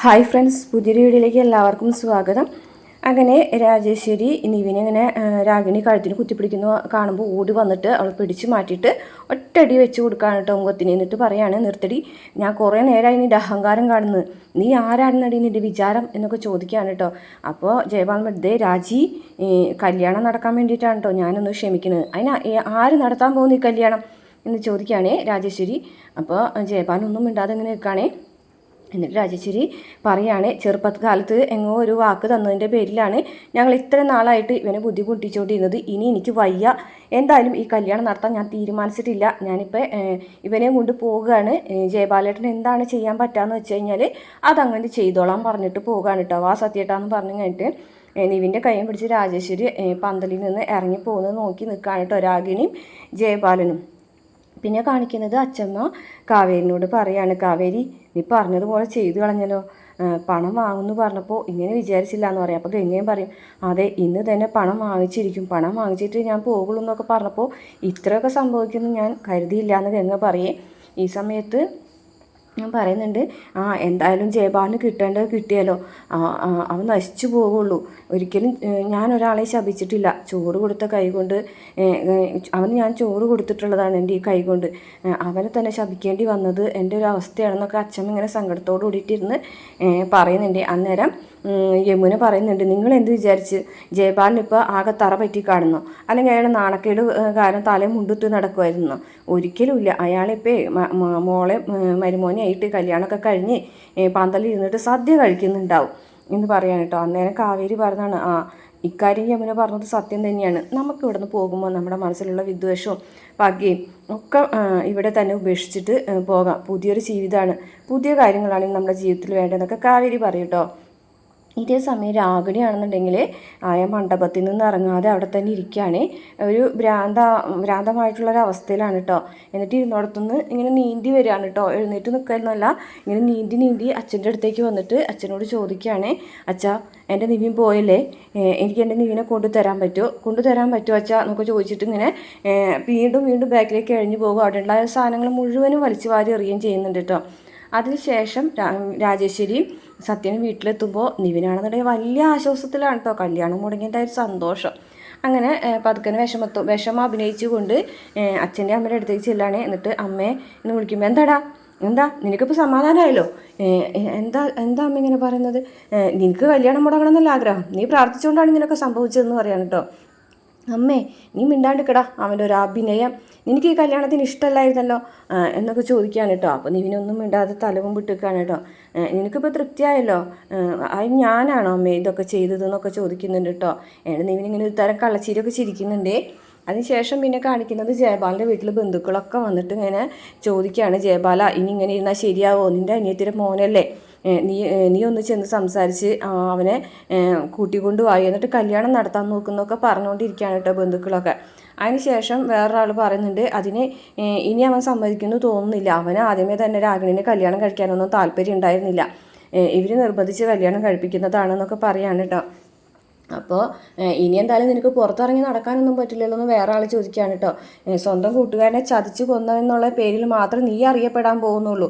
Hi friends, പുതിയൊരു വീഡിയോയിലേക്ക് എല്ലാവർക്കും സ്വാഗതം. അങ്ങനെ രാജേശ്വരി നിവിനെ ഇങ്ങനെ രാഗിണി കഴുത്തിന് കുത്തിപ്പിടിക്കുന്നു കാണുമ്പോൾ ഓടി വന്നിട്ട് അവൾ പിടിച്ചു മാറ്റിയിട്ട് ഒറ്റടി വെച്ച് കൊടുക്കുകയാണ് കേട്ടോ മുഖത്തിന്. എന്നിട്ട് പറയാണ്, നിർത്തടി, ഞാൻ കുറേ നേരമായി നിൻ്റെ അഹങ്കാരം കാണുന്നു, നീ ആരാണെന്നടി നിൻ്റെ വിചാരം എന്നൊക്കെ ചോദിക്കുകയാണ് കേട്ടോ. അപ്പോൾ ജയപാൽ മധ്യേ രാജി കല്യാണം നടക്കാൻ വേണ്ടിയിട്ടാണ് കേട്ടോ ഞാനൊന്ന് ക്ഷമിക്കുന്നത്, അതിന് ആര് നടത്താൻ പോകുന്നു ഈ കല്യാണം എന്ന് ചോദിക്കുകയാണേ രാജേശ്വരി. അപ്പോൾ ജയപാലൊന്നും മിണ്ടാതെ ഇങ്ങനെ നിൽക്കുകയാണേ. എന്നിട്ട് രാജേശ്വരി പറയുകയാണ്, ചെറുപ്പകാലത്ത് എങ്ങോ ഒരു വാക്ക് തന്നതിൻ്റെ പേരിലാണ് ഞങ്ങൾ ഇത്ര നാളായിട്ട് ഇവനെ ബുദ്ധിമുട്ടിച്ചുകൊണ്ടിരുന്നത്. ഇനി എനിക്ക് വയ്യ, എന്തായാലും ഈ കല്യാണം നടത്താൻ ഞാൻ തീരുമാനിച്ചിട്ടില്ല. ഞാനിപ്പോൾ ഇവനെയും കൊണ്ട് പോവുകയാണ്. ജയപാലേട്ടൻ എന്താണ് ചെയ്യാൻ പറ്റാന്ന് വെച്ച് കഴിഞ്ഞാൽ അതങ്ങനെ ചെയ്തോളാം പറഞ്ഞിട്ട് പോവുകയാണ് കേട്ടോ. വാ സത്യേട്ടാന്ന് പറഞ്ഞു കഴിഞ്ഞിട്ട് നിവിൻ്റെ കൈയും പിടിച്ച് രാജേശ്വരി പന്തലിൽ നിന്ന് ഇറങ്ങി പോകുന്നത് നോക്കി നിൽക്കുകയാണ് കേട്ടോ രാഗിണിയും ജയപാലനും. പിന്നെ കാണിക്കുന്നത് അച്ചമ്മ കാവേരിനോട് പറയാണ്, കാവേരി നീ പറഞ്ഞതുപോലെ ചെയ്തു കളഞ്ഞല്ലോ, പണം വാങ്ങുമെന്ന് പറഞ്ഞപ്പോൾ ഇങ്ങനെ വിചാരിച്ചില്ല എന്ന് പറയാം. അപ്പോൾ ഗംഗയും പറയും, അതെ ഇന്ന് തന്നെ പണം വാങ്ങിച്ചിരിക്കും, പണം വാങ്ങിച്ചിട്ട് ഞാൻ പോകുള്ളൂ എന്നൊക്കെ പറഞ്ഞപ്പോൾ ഇത്രയൊക്കെ സംഭവിക്കുന്നു ഞാൻ കരുതിയില്ല എന്ന് ഗംഗ പറയേ. ഈ സമയത്ത് ഞാൻ പറയുന്നുണ്ട്, എന്തായാലും ജയപാലിന് കിട്ടേണ്ടത് കിട്ടിയാലോ, അവൻ നശിച്ചു പോകുള്ളൂ. ഒരിക്കലും ഞാൻ ഒരാളെ ശപിച്ചിട്ടില്ല. ചോറ് കൊടുത്ത കൈ കൊണ്ട് അവന് ഞാൻ ചോറ് കൊടുത്തിട്ടുള്ളതാണ് എൻ്റെ ഈ കൈ കൊണ്ട്. അവനെ തന്നെ ശപിക്കേണ്ടി വന്നത് എൻ്റെ ഒരു അവസ്ഥയാണെന്നൊക്കെ അച്ഛൻ ഇങ്ങനെ സങ്കടത്തോടു കൂടിയിട്ടിരുന്ന് പറയുന്നുണ്ട്. അന്നേരം യമുന പറയുന്നുണ്ട്, നിങ്ങൾ എന്ത് വിചാരിച്ച് ജയപാലിനിപ്പോൾ ആകെ തറ പറ്റി കാണുന്നോ, അല്ലെങ്കിൽ അയാൾ നാണക്കേട് കാരണം തലയും മുണ്ടിട്ട് നടക്കുമായിരുന്നോ? ഒരിക്കലുമില്ല. അയാളിപ്പോൾ മോളെ മരുമോനെ ആയിട്ട് കല്യാണമൊക്കെ കഴിഞ്ഞ് പന്തലിൽ ഇരുന്നിട്ട് സദ്യ കഴിക്കുന്നുണ്ടാവും എന്ന് പറയാൻ കേട്ടോ. അന്നേരം കാവേരി പറഞ്ഞാണ്, ഇക്കാര്യം യമുന പറഞ്ഞത് സത്യം തന്നെയാണ്. നമുക്ക് ഇവിടെ നിന്ന് പോകുമ്പോൾ നമ്മുടെ മനസ്സിലുള്ള വിദ്വേഷവും പകയും ഒക്കെ ഇവിടെ തന്നെ ഉപേക്ഷിച്ചിട്ട് പോകാം. പുതിയൊരു ജീവിതമാണ്, പുതിയ കാര്യങ്ങളാണ് നമ്മുടെ ജീവിതത്തിൽ വേണ്ടതെന്നൊക്കെ കാവേരി പറയും കേട്ടോ. ഇതേ സമയം രാഗിണിയാണെന്നുണ്ടെങ്കിൽ ആയ മണ്ഡപത്തിൽ നിന്ന് ഇറങ്ങാതെ അവിടെ തന്നെ ഇരിക്കുകയാണ്. ഒരു ഭ്രാന്തമായിട്ടുള്ളൊരവസ്ഥയിലാണ് കേട്ടോ. എന്നിട്ട് ഇരുന്നോടത്തുനിന്ന് ഇങ്ങനെ നീന്തി വരികയാണ് കേട്ടോ. എഴുന്നേറ്റ് നിൽക്കുന്നല്ല, ഇങ്ങനെ നീന്തി അച്ഛൻ്റെ അടുത്തേക്ക് വന്നിട്ട് അച്ഛനോട് ചോദിക്കുകയാണ്, അച്ഛാ എൻ്റെ നിവിൻ പോയല്ലേ, എനിക്ക് എൻ്റെ നിവിനെ കൊണ്ടുതരാൻ പറ്റുമോ അച്ഛാ എന്നൊക്കെ ചോദിച്ചിട്ട് ഇങ്ങനെ വീണ്ടും ബാക്കിലേക്ക് കഴിഞ്ഞ് പോകും. അവിടെ ഉള്ള സാധനങ്ങൾ മുഴുവനും വലിച്ചു വാരി എറിയുകയും ചെയ്യുന്നുണ്ട് കേട്ടോ. അതിനുശേഷം രാജേശ്വരി സത്യന് വീട്ടിലെത്തുമ്പോൾ നിവിനാണെന്നുണ്ടെങ്കിൽ വലിയ ആശ്വാസത്തിലാണ് കേട്ടോ. കല്യാണം മുടങ്ങിയതിൻ്റെ ഒരു സന്തോഷം. അങ്ങനെ പതുക്കനെ വിഷമം അഭിനയിച്ചുകൊണ്ട് അച്ഛൻ്റെ അമ്മയുടെ അടുത്തേക്ക് ചെല്ലാണ്. എന്നിട്ട് അമ്മയെ എന്ന് വിളിക്കുമ്പോൾ, എന്താ നിനക്കിപ്പോൾ സമാധാനമായല്ലോ, എന്താ അമ്മ ഇങ്ങനെ പറയുന്നത്, നിനക്ക് കല്യാണം മുടങ്ങണം എന്നല്ല ആഗ്രഹം, നീ പ്രാർത്ഥിച്ചുകൊണ്ടാണ് ഇങ്ങനെയൊക്കെ സംഭവിച്ചതെന്ന് പറയാൻ കേട്ടോ. അമ്മേ നീ മിണ്ടാണ്ടിക്കടാ, അവൻ്റെ ഒരു അഭിനയം, നിനക്ക് ഈ കല്യാണത്തിന് ഇഷ്ടമല്ലായിരുന്നല്ലോ എന്നൊക്കെ ചോദിക്കുകയാണ് കേട്ടോ. അപ്പോൾ നിവിനൊന്നും മിണ്ടാതെ തലവും വിട്ടിരിക്കുകയാണ് കേട്ടോ. നിനക്കിപ്പോൾ തൃപ്തിയായല്ലോ, അത് ഞാനാണോ അമ്മേ ഇതൊക്കെ ചെയ്തതെന്നൊക്കെ ചോദിക്കുന്നുണ്ട് കേട്ടോ. നിവിനിങ്ങനെ ഒരു തരം കള്ളച്ചിരിയൊക്കെ ചിരിക്കുന്നുണ്ടേ. അതിനുശേഷം പിന്നെ കാണിക്കുന്നത് ജയപാലിൻ്റെ വീട്ടിൽ ബന്ധുക്കളൊക്കെ വന്നിട്ട് ഇങ്ങനെ ചോദിക്കുകയാണ്, ജയപാല ഇനി ഇങ്ങനെ ഇരുന്നാൽ ശരിയാവോ, നിൻ്റെ അനിയത്തിൻ്റെ മോനല്ലേ, നീ ഒന്ന് ചെന്ന് സംസാരിച്ച് അവനെ കൂട്ടിക്കൊണ്ട് വായി, എന്നിട്ട് കല്യാണം നടത്താൻ നോക്കുന്നൊക്കെ പറഞ്ഞുകൊണ്ടിരിക്കുകയാണ് കേട്ടോ ബന്ധുക്കളൊക്കെ. അതിനുശേഷം വേറൊരാൾ പറയുന്നുണ്ട്, അതിന് ഇനി അവൻ സമ്മതിക്കുന്നു തോന്നുന്നില്ല, അവന് ആദ്യമേ തന്നെ രാഗിണിനെ കല്യാണം കഴിക്കാനൊന്നും താല്പര്യം ഉണ്ടായിരുന്നില്ല, ഇവർ നിർബന്ധിച്ച് കല്യാണം കഴിപ്പിക്കുന്നതാണെന്നൊക്കെ പറയാണ് കേട്ടോ. അപ്പോൾ ഇനി എന്തായാലും നിനക്ക് പുറത്തിറങ്ങി നടക്കാനൊന്നും പറ്റില്ലല്ലോ എന്ന് വേറെ ആൾ ചോദിക്കുകയാണ് കേട്ടോ. സ്വന്തം കൂട്ടുകാരനെ ചതിച്ച് കൊന്നതെന്നുള്ള പേരിൽ മാത്രം നീ അറിയപ്പെടാൻ പോകുന്നുള്ളൂ,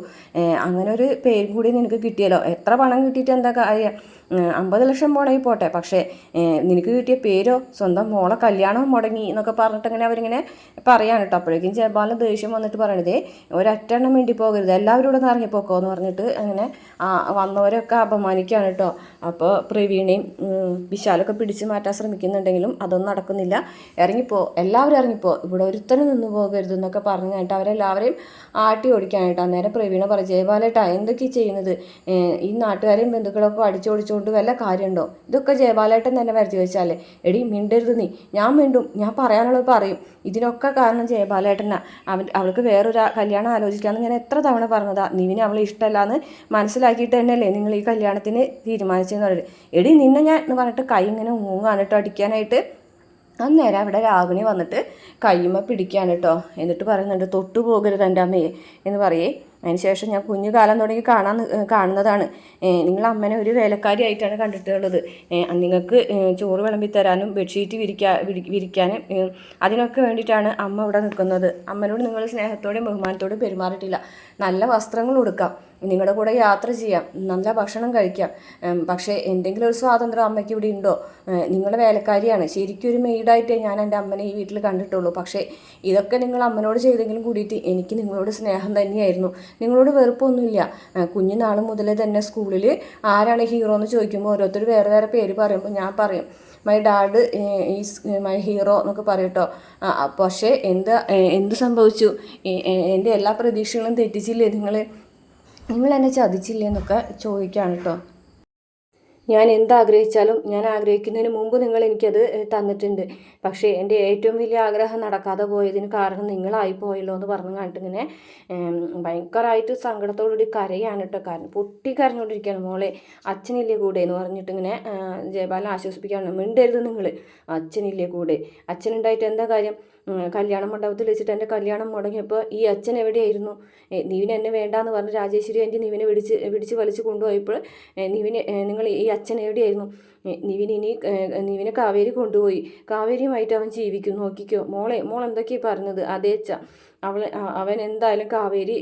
അങ്ങനെ ഒരു പേരും കൂടി നിനക്ക് കിട്ടിയല്ലോ, എത്ര പണം കിട്ടിയിട്ട് എന്താ കാര്യം, 50 ലക്ഷം മുടങ്ങി പോട്ടെ, പക്ഷേ നിനക്ക് കിട്ടിയ പേരോ സ്വന്തം മോളെ കല്യാണം മുടങ്ങി എന്നൊക്കെ പറഞ്ഞിട്ട് ഇങ്ങനെ അവരിങ്ങനെ പറയാണ് കേട്ടോ. അപ്പോഴേക്കും ജയപാലിന് ദേഷ്യം വന്നിട്ട് പറയണതേ, ഒരൊറ്റെണ്ണം വേണ്ടി പോകരുത്, എല്ലാവരും ഇവിടെ നിന്ന് ഇറങ്ങിപ്പോക്കോ എന്ന് പറഞ്ഞിട്ട് അങ്ങനെ വന്നവരൊക്കെ അപമാനിക്കുകയാണ് കേട്ടോ. അപ്പോൾ പ്രവീണയും വിശാലൊക്കെ പിടിച്ചു മാറ്റാൻ ശ്രമിക്കുന്നുണ്ടെങ്കിലും അതൊന്നും നടക്കുന്നില്ല. എല്ലാവരും ഇറങ്ങിപ്പോ, ഇവിടെ ഒരുത്തനും നിന്ന് പോകരുത് എന്നൊക്കെ പറഞ്ഞു കഴിഞ്ഞിട്ട് അവരെല്ലാവരെയും ആട്ടി ഓടിക്കാനായിട്ട്. അന്നേരം പ്രവീണ പറയും, ജയപാലേട്ടാ എന്തൊക്കെയാണ് ചെയ്യുന്നത്, ഈ നാട്ടുകാരെയും ബന്ധുക്കളൊക്കെ അടിച്ചോടിച്ചുകൊണ്ട് വല്ല കാര്യമുണ്ടോ, ഇതൊക്കെ ജയപാലേട്ടൻ തന്നെ വരുത്തി വെച്ചാലേ, എടി മിണ്ടരുത് നീ, ഞാൻ മിണ്ടും, ഞാൻ പറയാനുള്ളത് പറയും, ഇതിനൊക്കെ കാരണം ജയപാലേട്ടനാ, അവൾക്ക് വേറൊരു കല്യാണം ആലോചിക്കാമെന്ന് ഞാൻ എത്ര തവണ പറഞ്ഞതാ, നിവിന് അവളെ ഇഷ്ടമല്ലാന്ന് മനസ്സിലാക്കിയിട്ട് തന്നെയല്ലേ നിങ്ങൾ ഈ കല്യാണത്തിന് തീരുമാനിച്ചെന്ന് പറയുന്നത്, എടി നിന്നെ ഞാൻ എന്ന് പറഞ്ഞിട്ട് കൈ ഇങ്ങനെ ഊങ്ങാണ് കേട്ടോ അടിക്കാനായിട്ട്. അന്നേരം അവിടെ രാഗിണി വന്നിട്ട് കയ്യുമ്മ പിടിക്കുകയാണ് കേട്ടോ. എന്നിട്ട് പറയുന്നുണ്ട്, തൊട്ടു പോകരുത് എൻ്റെ അമ്മയെ എന്ന് പറയേ. അതിനുശേഷം ഞാൻ കുഞ്ഞു കാലം തുടങ്ങി കാണുന്നതാണ്, നിങ്ങൾ അമ്മനെ ഒരു വേലക്കാരി ആയിട്ടാണ് കണ്ടിട്ടുള്ളത്, നിങ്ങൾക്ക് ചോറ് വിളമ്പി തരാനും ബെഡ്ഷീറ്റ് വിരിക്കാനും അതിനൊക്കെ വേണ്ടിയിട്ടാണ് അമ്മ ഇവിടെ നിൽക്കുന്നത്, അമ്മനോട് നിങ്ങൾ സ്നേഹത്തോടെയും ബഹുമാനത്തോടെയും പെരുമാറിയിട്ടില്ല, നല്ല വസ്ത്രങ്ങൾ കൊടുക്കാം, നിങ്ങളുടെ കൂടെ യാത്ര ചെയ്യാം, നല്ല ഭക്ഷണം കഴിക്കാം. പക്ഷേ എന്തെങ്കിലും ഒരു സ്വാതന്ത്ര്യം അമ്മയ്ക്ക് ഇവിടെ ഉണ്ടോ? നിങ്ങളുടെ വേലക്കാരിയാണ്, ശരിക്കും ഒരു മെയ്ഡായിട്ടേ ഞാൻ എൻ്റെ അമ്മനെ ഈ വീട്ടിൽ കണ്ടിട്ടുള്ളൂ. പക്ഷേ ഇതൊക്കെ നിങ്ങൾ അമ്മനോട് ചെയ്തെങ്കിലും കൂടിയിട്ട് എനിക്ക് നിങ്ങളോട് സ്നേഹം തന്നെയായിരുന്നു, നിങ്ങളോട് വെറുപ്പൊന്നുമില്ല. കുഞ്ഞുനാൾ മുതലേ തന്നെ സ്കൂളിൽ ആരാണ് ഹീറോ എന്ന് ചോദിക്കുമ്പോൾ ഓരോരുത്തർ വേറെ വേറെ പേര് പറയുമ്പോൾ ഞാൻ പറയും my dad is my hero എന്നൊക്കെ പറയും കേട്ടോ. പക്ഷേ എന്ത് സംഭവിച്ചു? എൻ്റെ എല്ലാ പ്രതീക്ഷകളും തെറ്റിച്ചില്ലേ നിങ്ങൾ എന്നെ ചതിച്ചില്ലേ എന്നൊക്കെ ചോദിക്കുകയാണ് കേട്ടോ. ഞാൻ എന്താഗ്രഹിച്ചാലും ഞാൻ ആഗ്രഹിക്കുന്നതിന് മുമ്പ് നിങ്ങൾ എനിക്കത് തന്നിട്ടുണ്ട്. പക്ഷേ എൻ്റെ ഏറ്റവും വലിയ ആഗ്രഹം നടക്കാതെ പോയതിന് കാരണം നിങ്ങളായി പോയല്ലോ എന്ന് പറഞ്ഞു കണ്ടിട്ട് ഇങ്ങനെ ഭയങ്കരമായിട്ട് സങ്കടത്തോടുകൂടി കരയാണ് കേട്ടോ. കാരണം പൊട്ടി കരഞ്ഞുകൊണ്ടിരിക്കുകയാണ്. മോളെ അച്ഛനില്ലേ കൂടെ എന്ന് പറഞ്ഞിട്ട് ഇങ്ങനെ ജയപാലനെ ആശ്വസിപ്പിക്കുകയാണ്. മിണ്ടരുത് നിങ്ങൾ, അച്ഛനില്ലേ കൂടെ. അച്ഛനുണ്ടായിട്ട് എന്താ കാര്യം? കല്യാണ മണ്ഡപത്തിൽ വെച്ചിട്ട് എൻ്റെ കല്യാണം മുടങ്ങിയപ്പോൾ ഈ അച്ഛൻ എവിടെയായിരുന്നു? നിവിൻ എന്നെ വേണ്ടാന്ന് പറഞ്ഞ് രാജേശ്വരി എൻ്റെ നിവിനെ പിടിച്ച് വലിച്ച് കൊണ്ടുപോയപ്പോൾ നിങ്ങൾ ഈ അച്ഛൻ എവിടെയായിരുന്നു? നിവിനെ കാവേരി കൊണ്ടുപോയി, കാവേരിയുമായിട്ട് അവൻ ജീവിക്കും, നോക്കിക്കോ. മോൾ എന്തൊക്കെയാണ് പറഞ്ഞത്? അതേ അച്ഛ, അവൻ എന്തായാലും കാവേരി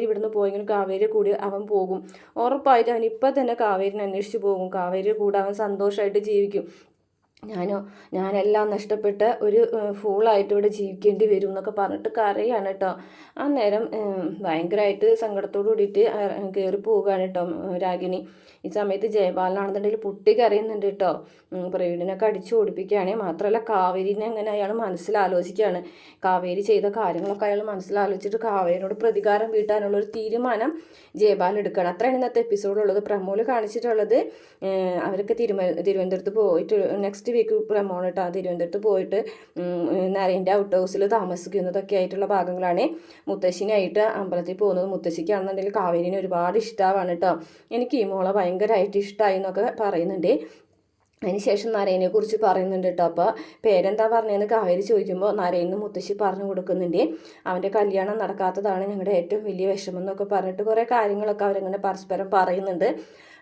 ഇവിടുന്ന് പോയെങ്കിലും കാവേരി കൂടി അവൻ പോകും, ഉറപ്പായിട്ട് അവൻ ഇപ്പം തന്നെ കാവേരിനെ അന്വേഷിച്ച് പോകും, കാവേരിയുടെ കൂടെ അവൻ സന്തോഷമായിട്ട് ജീവിക്കും. ഞാനെല്ലാം നഷ്ടപ്പെട്ട ഒരു ഫൂളായിട്ട് ഇവിടെ ജീവിക്കേണ്ടി വരും എന്നൊക്കെ പറഞ്ഞിട്ട് കരയാണ് കേട്ടോ. അന്നേരം ഭയങ്കരമായിട്ട് സങ്കടത്തോടു കൂടിയിട്ട് കയറി പോവുകയാണ് കേട്ടോ രാഗിണി. ഈ സമയത്ത് ജയപാലനാണെന്നുണ്ടെങ്കിൽ പൊട്ടി കരയുന്നുണ്ട് കേട്ടോ. പ്രവീണിനൊക്കെ അടിച്ചു ഓടിപ്പിക്കുകയാണ്. മാത്രമല്ല കാവേരിനെ അങ്ങനെ അയാൾ മനസ്സിലാലോചിക്കുകയാണ്. കാവേരി ചെയ്ത കാര്യങ്ങളൊക്കെ അയാൾ മനസ്സിലാലോചിച്ചിട്ട് കാവേരിനോട് പ്രതികാരം വീട്ടാനുള്ളൊരു തീരുമാനം ജയപാലൻ എടുക്കുകയാണ്. അത്രയാണ് ഇന്നത്തെ എപ്പിസോഡുള്ളത്. പ്രമോല് കാണിച്ചിട്ടുള്ളത് അവരൊക്കെ തിരുവനന്തപുരത്ത് പോയിട്ട് നെക്സ്റ്റ് വീക്ക് പ്രമോണ് കേട്ടോ തിരുവനന്തപുരത്ത് പോയിട്ട് നരേൻ്റെ ഔട്ട് ഹൗസിൽ താമസിക്കുന്നതൊക്കെ ആയിട്ടുള്ള ഭാഗങ്ങളാണ്. മുത്തശ്ശിനായിട്ട് അമ്പലത്തിൽ പോകുന്നത്. മുത്തശ്ശിക്കാണെന്നുണ്ടെങ്കിൽ കാവേരിനെ ഒരുപാട് ഇഷ്ടമാണ് കേട്ടോ. എനിക്ക് ഈ മോളെ ഭയങ്കരമായിട്ട് ഇഷ്ടമായി എന്നൊക്കെ പറയുന്നുണ്ട്. അതിനുശേഷം നരേനെ കുറിച്ച് പറയുന്നുണ്ട് കേട്ടോ. അപ്പോൾ പേരെന്താ പറഞ്ഞതെന്ന് കാവേരി ചോദിക്കുമ്പോൾ നരേന്ന് മുത്തശ്ശി പറഞ്ഞു കൊടുക്കുന്നുണ്ട്. അവൻ്റെ കല്യാണം നടക്കാത്തതാണ് ഞങ്ങളുടെ ഏറ്റവും വലിയ വിഷമം എന്നൊക്കെ പറഞ്ഞിട്ട് കുറേ കാര്യങ്ങളൊക്കെ അവരങ്ങനെ പരസ്പരം പറയുന്നുണ്ട്.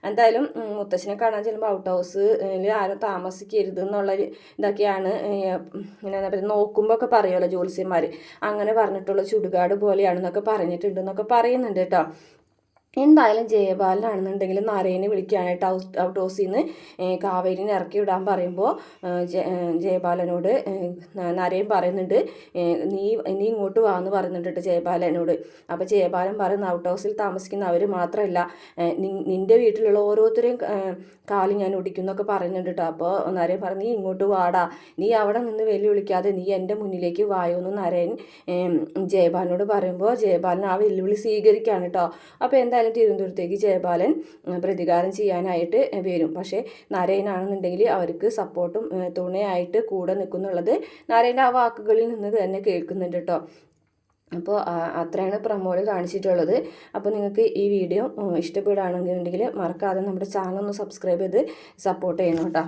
എന്തായാലും മുത്തശ്ശിനെ കാണാൻ ചെല്ലുമ്പോൾ ഔട്ട് ഹൗസിൽ ആരും താമസിക്കരുത് എന്നുള്ള ഇതൊക്കെയാണ് എന്താ പറയുക നോക്കുമ്പോൾ ഒക്കെ പറയുമല്ലോ ജ്യോത്സ്യന്മാർ, അങ്ങനെ പറഞ്ഞിട്ടുള്ള ചുടുകാട് പോലെയാണെന്നൊക്കെ പറഞ്ഞിട്ടുണ്ടെന്നൊക്കെ പറയുന്നുണ്ട് കേട്ടോ. എന്തായാലും ജയപാലനാണെന്നുണ്ടെങ്കിൽ നരേനെ വിളിക്കാനായിട്ട് ഔട്ട് ഹൗസിൽ നിന്ന് കാവേരിനെ ഇറക്കി വിടാൻ പറയുമ്പോൾ ജയപാലനോട് നരേൻ പറയുന്നുണ്ട് നീ ഇങ്ങോട്ട് വാ എന്ന് പറയുന്നുണ്ട് കേട്ടോ ജയപാലനോട്. അപ്പോൾ ജയപാലൻ പറയുന്ന ഔട്ട് ഹൗസിൽ താമസിക്കുന്ന അവർ മാത്രമല്ല നിൻ്റെ വീട്ടിലുള്ള ഓരോരുത്തരെയും കാല് ഞാൻ ഒടിക്കുന്നൊക്കെ പറയുന്നുണ്ട് കേട്ടോ. അപ്പോൾ നരേൻ പറഞ്ഞു നീ ഇങ്ങോട്ട് വാടാ, നീ അവിടെ നിന്ന് വെല്ലുവിളിക്കാതെ നീ എൻ്റെ മുന്നിലേക്ക് വായോ എന്ന് നരേൻ ജയപാലനോട് പറയുമ്പോൾ ജയപാലൻ ആ വെല്ലുവിളി സ്വീകരിക്കുകയാണ് കേട്ടോ. അപ്പോൾ എന്തായാലും തിരുവനന്തപുരത്തേക്ക് ജയപാലൻ പ്രതികാരം ചെയ്യാനായിട്ട് വരും. പക്ഷേ നരേനാണെന്നുണ്ടെങ്കിൽ അവർക്ക് സപ്പോർട്ടും തുണയായിട്ട് കൂടെ നിൽക്കുന്നുള്ളത് നരേൻ്റെ ആ വാക്കുകളിൽ നിന്ന് തന്നെ കേൾക്കുന്നുണ്ട് കേട്ടോ. അപ്പോൾ അത്രയാണ് പ്രമോല് കാണിച്ചിട്ടുള്ളത്. അപ്പോൾ നിങ്ങൾക്ക് ഈ വീഡിയോ ഇഷ്ടപ്പെടുകയാണെന്നുണ്ടെങ്കിൽ മറക്കാതെ നമ്മുടെ ചാനൽ ഒന്ന് സബ്സ്ക്രൈബ് ചെയ്ത് സപ്പോർട്ട് ചെയ്യണം കേട്ടോ.